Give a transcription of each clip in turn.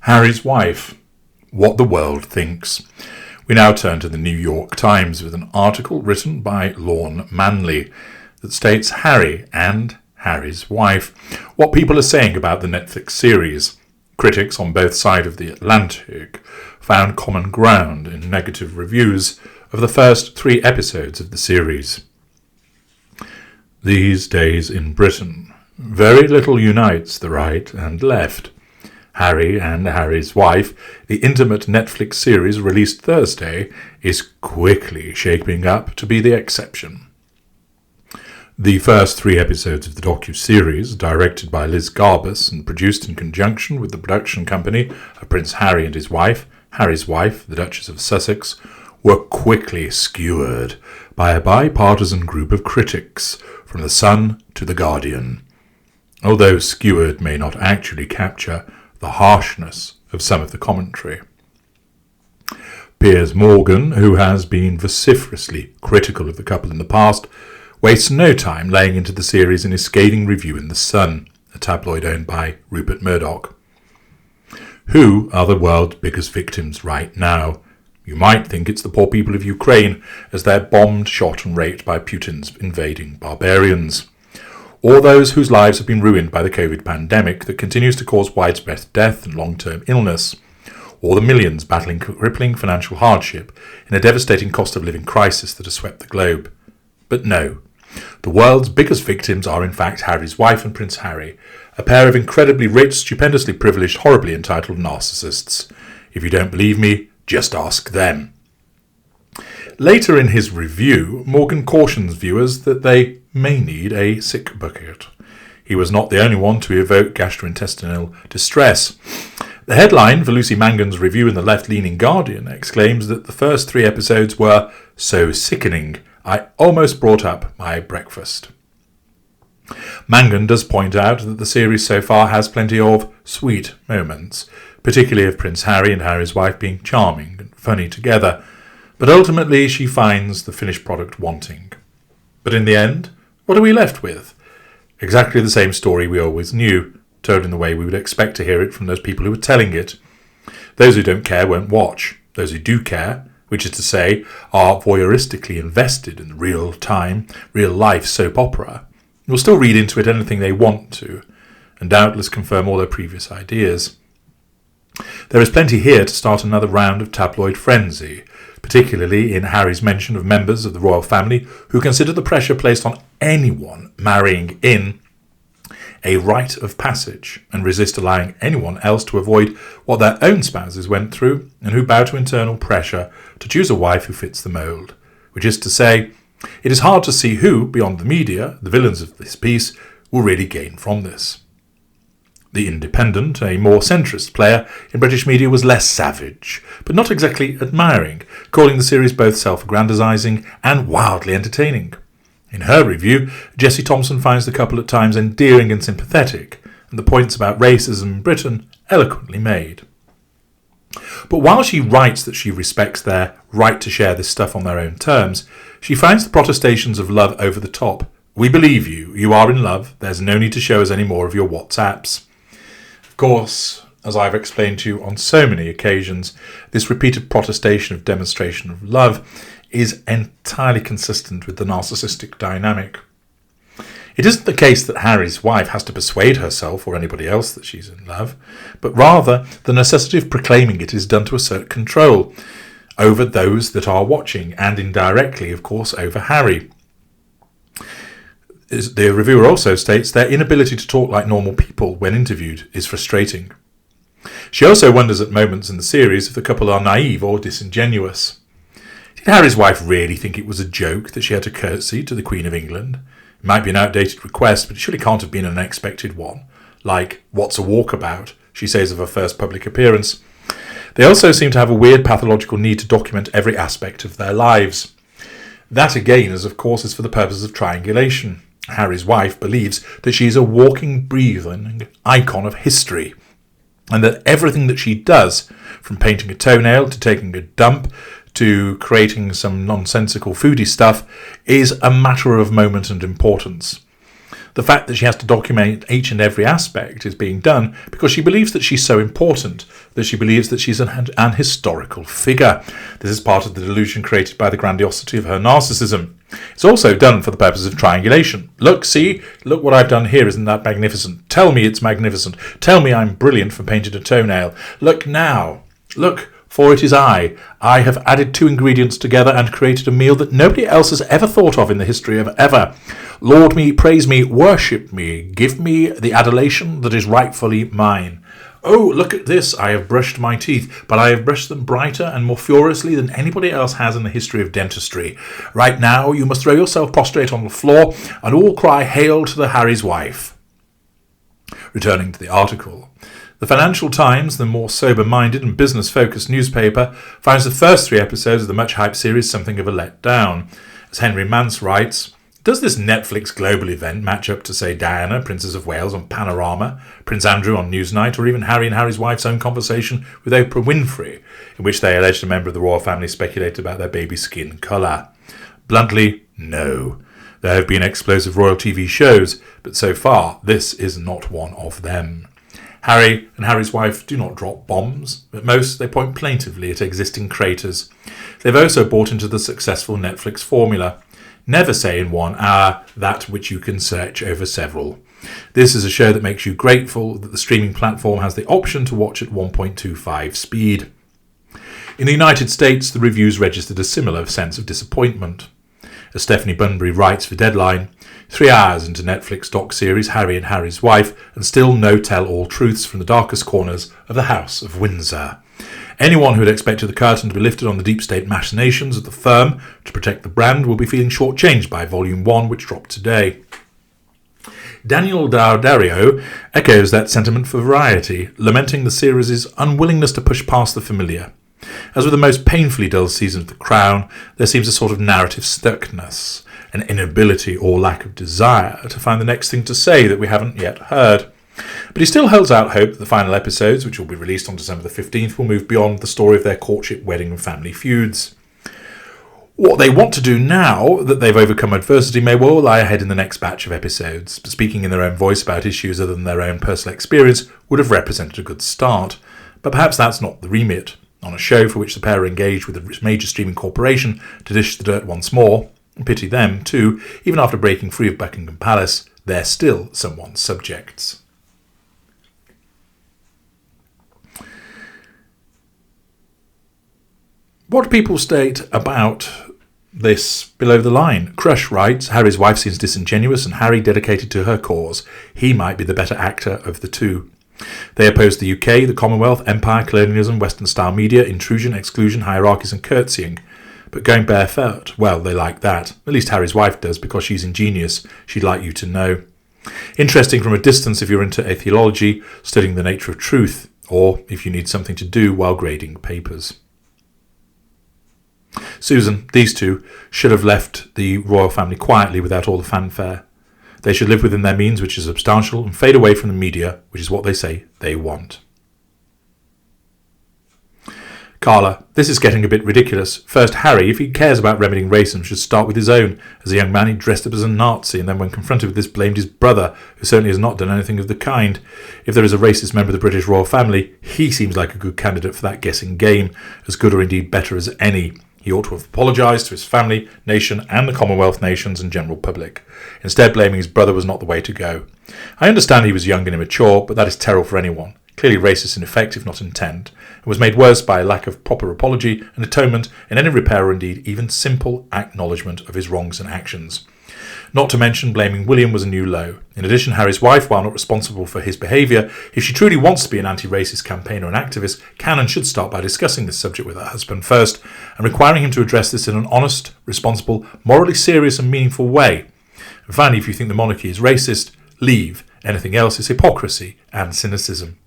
Harry's wife, what the world thinks. We now turn to the New York Times with an article written by Lorne Manley that states Harry and Harry's wife, what people are saying about the Netflix series. Critics on both sides of the Atlantic found common ground in negative reviews of the first 3 episodes of the series. These days in Britain, very little unites the right and left. Harry and Harry's Wife, the intimate Netflix series released Thursday, is quickly shaping up to be the exception. The first 3 episodes of the docuseries, directed by Liz Garbus and produced in conjunction with the production company of Prince Harry and his wife, Harry's wife, the Duchess of Sussex, were quickly skewered by a bipartisan group of critics, from The Sun to The Guardian. Although skewered may not actually capture the harshness of some of the commentary. Piers Morgan, who has been vociferously critical of the couple in the past, wastes no time laying into the series in his scathing review in The Sun, a tabloid owned by Rupert Murdoch. Who are the world's biggest victims right now? You might think it's the poor people of Ukraine, as they're bombed, shot and raped by Putin's invading barbarians. Or those whose lives have been ruined by the COVID pandemic that continues to cause widespread death and long-term illness. Or the millions battling crippling financial hardship in a devastating cost of living crisis that has swept the globe. But no, the world's biggest victims are in fact Harry's wife and Prince Harry, a pair of incredibly rich, stupendously privileged, horribly entitled narcissists. If you don't believe me, just ask them. Later in his review, Morgan cautions viewers that they may need a sick bucket. He was not the only one to evoke gastrointestinal distress. The headline for Lucy Mangan's review in the left-leaning Guardian exclaims that the first 3 episodes were so sickening, I almost brought up my breakfast. Mangan does point out that the series so far has plenty of sweet moments, particularly of Prince Harry and Harry's wife being charming and funny together, but ultimately she finds the finished product wanting. But in the end, what are we left with? Exactly the same story we always knew, told in the way we would expect to hear it from those people who were telling it. Those who don't care won't watch. Those who do care, which is to say, are voyeuristically invested in the real-time, real-life soap opera, will still read into it anything they want to, and doubtless confirm all their previous ideas. There is plenty here to start another round of tabloid frenzy, particularly in Harry's mention of members of the royal family who consider the pressure placed on anyone marrying in a rite of passage and resist allowing anyone else to avoid what their own spouses went through, and who bow to internal pressure to choose a wife who fits the mould, which is to say, it is hard to see who, beyond the media, the villains of this piece, will really gain from this. The Independent, a more centrist player in British media, was less savage, but not exactly admiring, calling the series both self-aggrandizing and wildly entertaining. In her review, Jessie Thompson finds the couple at times endearing and sympathetic, and the points about racism in Britain eloquently made. But while she writes that she respects their right to share this stuff on their own terms, she finds the protestations of love over the top. We believe you. You are in love. There's no need to show us any more of your WhatsApps. Of course, as I've explained to you on so many occasions, this repeated protestation of demonstration of love is entirely consistent with the narcissistic dynamic. It isn't the case that Harry's wife has to persuade herself or anybody else that she's in love, but rather the necessity of proclaiming it is done to assert control over those that are watching, and indirectly, of course, over Harry. The reviewer also states their inability to talk like normal people when interviewed is frustrating. She also wonders at moments in the series if the couple are naive or disingenuous. Did Harry's wife really think it was a joke that she had to curtsy to the Queen of England? It might be an outdated request, but it surely can't have been an unexpected one. Like, what's a walkabout, she says of her first public appearance. They also seem to have a weird pathological need to document every aspect of their lives. That again, as of course, is for the purpose of triangulation. Harry's wife believes that she is a walking, breathing icon of history, and that everything that she does, from painting a toenail to taking a dump to creating some nonsensical foodie stuff, is a matter of moment and importance. The fact that she has to document each and every aspect is being done because she believes that she's so important, that she believes that she's an historical figure. This is part of the delusion created by the grandiosity of her narcissism. It's also done for the purpose of triangulation. Look, see? Look what I've done here. Isn't that magnificent? Tell me it's magnificent. Tell me I'm brilliant for painting a toenail. Look now. Look, for it is I. I have added 2 ingredients together and created a meal that nobody else has ever thought of in the history of ever. Laud me, praise me, worship me. Give me the adulation that is rightfully mine. Oh, look at this. I have brushed my teeth, but I have brushed them brighter and more furiously than anybody else has in the history of dentistry. Right now, you must throw yourself prostrate on the floor and all cry, "Hail to the Harry's wife." Returning to the article. The Financial Times, the more sober-minded and business-focused newspaper, finds the first 3 episodes of the much-hyped series something of a letdown. As Henry Mance writes, does this Netflix global event match up to, say, Diana, Princess of Wales on Panorama, Prince Andrew on Newsnight, or even Harry and Harry's wife's own conversation with Oprah Winfrey, in which they alleged a member of the royal family speculated about their baby's skin colour? Bluntly, no. There have been explosive royal TV shows, but so far this is not one of them. Harry and Harry's wife do not drop bombs. At most, they point plaintively at existing craters. They've also bought into the successful Netflix formula. Never say in 1 hour that which you can search over several. This is a show that makes you grateful that the streaming platform has the option to watch at 1.25 speed. In the United States, the reviews registered a similar sense of disappointment. As Stephanie Bunbury writes for Deadline, 3 hours into Netflix docuseries Harry and Harry's wife, and still no tell-all truths from the darkest corners of the House of Windsor. Anyone who had expected the curtain to be lifted on the deep state machinations of the firm to protect the brand will be feeling shortchanged by Volume 1, which dropped today. Daniel D'Addario echoes that sentiment for Variety, lamenting the series' unwillingness to push past the familiar. As with the most painfully dull season of The Crown, there seems a sort of narrative stuckness, an inability or lack of desire to find the next thing to say that we haven't yet heard. But he still holds out hope that the final episodes, which will be released on December the 15th, will move beyond the story of their courtship, wedding and family feuds. What they want to do now that they've overcome adversity may well lie ahead in the next batch of episodes, but speaking in their own voice about issues other than their own personal experience would have represented a good start. But perhaps that's not the remit. On a show for which the pair are engaged with a major streaming corporation to dish the dirt once more, and pity them too, even after breaking free of Buckingham Palace, they're still someone's subjects. What do people state about this below the line? Crush writes, Harry's wife seems disingenuous and Harry dedicated to her cause. He might be the better actor of the two. They oppose the UK, the Commonwealth, empire, colonialism, Western-style media, intrusion, exclusion, hierarchies and curtsying. But going barefoot, well, they like that. At least Harry's wife does, because she's ingenious. She'd like you to know. Interesting from a distance if you're into atheology, studying the nature of truth, or if you need something to do while grading papers. Susan, these two, should have left the royal family quietly without all the fanfare. They should live within their means, which is substantial, and fade away from the media, which is what they say they want. Carla, this is getting a bit ridiculous. First, Harry, if he cares about remedying racism, should start with his own. As a young man, he dressed up as a Nazi, and then when confronted with this, blamed his brother, who certainly has not done anything of the kind. If there is a racist member of the British royal family, he seems like a good candidate for that guessing game, as good or indeed better as any. He ought to have apologised to his family, nation, and the Commonwealth nations and general public. Instead, blaming his brother was not the way to go. I understand he was young and immature, but that is terrible for anyone. Clearly racist in effect, if not intent, and was made worse by a lack of proper apology and atonement in any repair or indeed even simple acknowledgement of his wrongs and actions. Not to mention, blaming William was a new low. In addition, Harry's wife, while not responsible for his behaviour, if she truly wants to be an anti-racist campaigner and activist, can and should start by discussing this subject with her husband first and requiring him to address this in an honest, responsible, morally serious and meaningful way. And finally, if you think the monarchy is racist, leave. Anything else is hypocrisy and cynicism.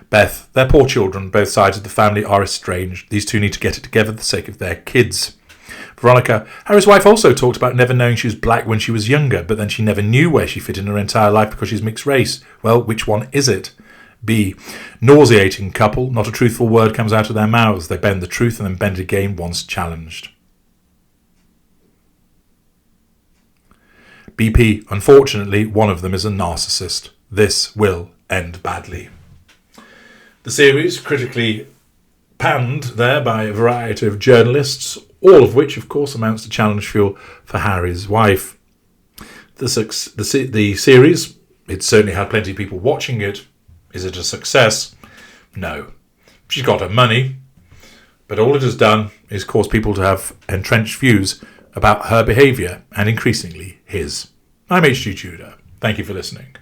Beth, their poor children, both sides of the family are estranged. These two need to get it together for the sake of their kids. Veronica, Harry's wife also talked about never knowing she was black when she was younger, but then she never knew where she fit in her entire life because she's mixed race. Well, which one is it? B. Nauseating couple, not a truthful word comes out of their mouths. They bend the truth and then bend it again once challenged. BP, unfortunately, one of them is a narcissist. This will end badly. The series, critically panned there by a variety of journalists, all of which, of course, amounts to challenge fuel for Harry's wife. The series, it certainly had plenty of people watching it. Is it a success? No. She's got her money, but all it has done is cause people to have entrenched views about her behaviour, and increasingly his. I'm H.G. Tudor. Thank you for listening.